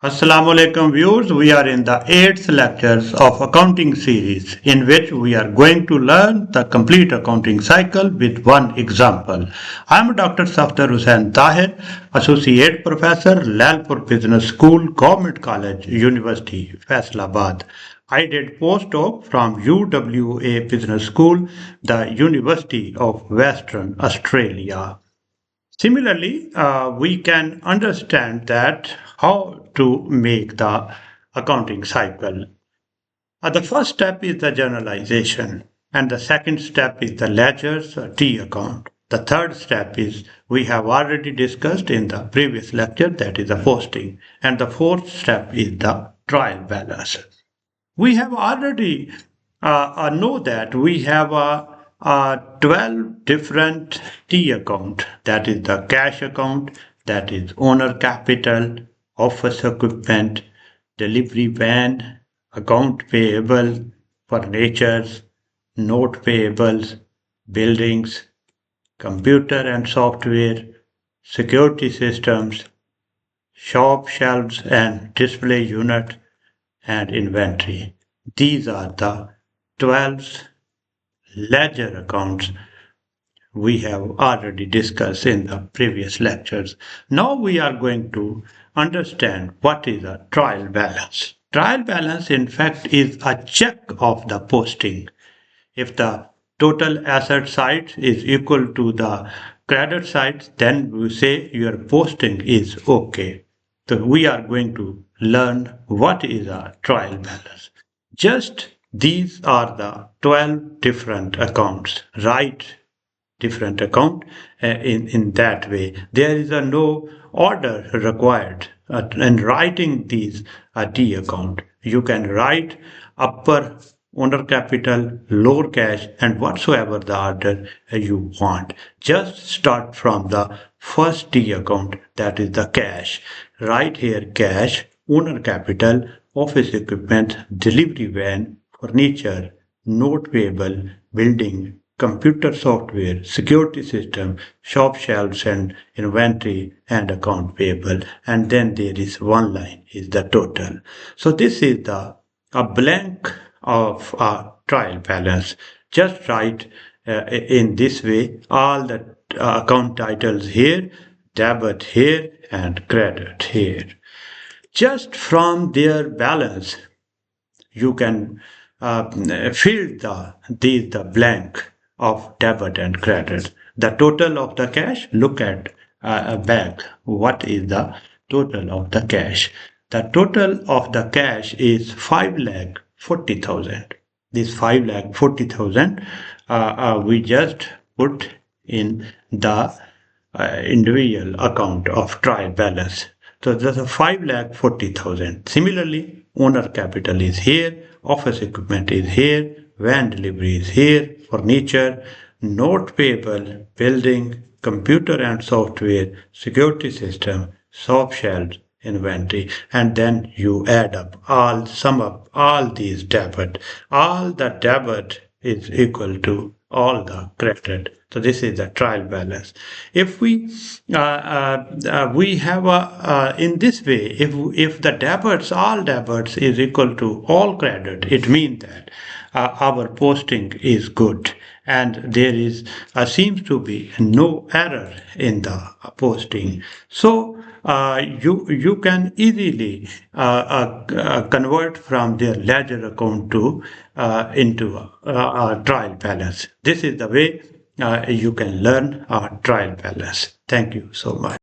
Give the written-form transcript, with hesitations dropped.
Assalamu alaikum viewers, we are in the 8th lectures of accounting series in which we are going to learn the complete accounting cycle with one example. I am Dr. Safdar Husain Tahir, Associate Professor, Lalpur Business School, Government College, University, Faisalabad. I did postdoc from UWA Business School, the University of Western Australia. Similarly, we can understand that how to make the accounting cycle. The first step is the generalization, and the second step is the ledgers T account. The third step is we have already discussed in the previous lecture, that is the posting, and the fourth step is the trial balance. We have already know that we have 12 different T account. That is the cash account, that is owner capital, office equipment, delivery van, account payable, furnitures, note payables, buildings, computer and software, security systems, shop shelves and display unit, and inventory. These are the 12 ledger accounts we have already discussed in the previous lectures. Now we are going to understand what is a trial balance. Trial balance, in fact, is a check of the posting. If the total asset side is equal to the credit side, then we say your posting is okay. So we are going to learn what is a trial balance. Just these are the 12 different accounts. Write different account in that way. There is a no order required in writing these T account. You can write upper owner capital, lower cash, and whatsoever the order you want. Just start from the first T account, that is the cash. Write here cash, owner capital, office equipment, delivery van, furniture, note payable, building, computer software, security system, shop shelves and inventory, and account payable. And then there is one line is the total. So this is a blank of a trial balance. Just write in this way all the account titles here, debit here, and credit here. Just from their balance, you can fill the blank of debit and credit. The total of the cash, look at back. What is the total of the cash? The total of the cash is 5,40,000. This 5,40,000 we just put in the individual account of trial balance. So that's a 5,40,000. Similarly, owner capital is here, office equipment is here, van delivery is here, furniture, note payable, building, computer and software, security system, shop shelves, inventory, and then you sum up all these debit. All the debit is equal to all the credit. So this is the trial balance. If we have in this way, if the debits, all debits is equal to all credit, it means that our posting is good, and there is seems to be no error in the posting. So you can easily convert from their ledger account to into a trial balance. This is the way you can learn a trial balance. Thank you so much.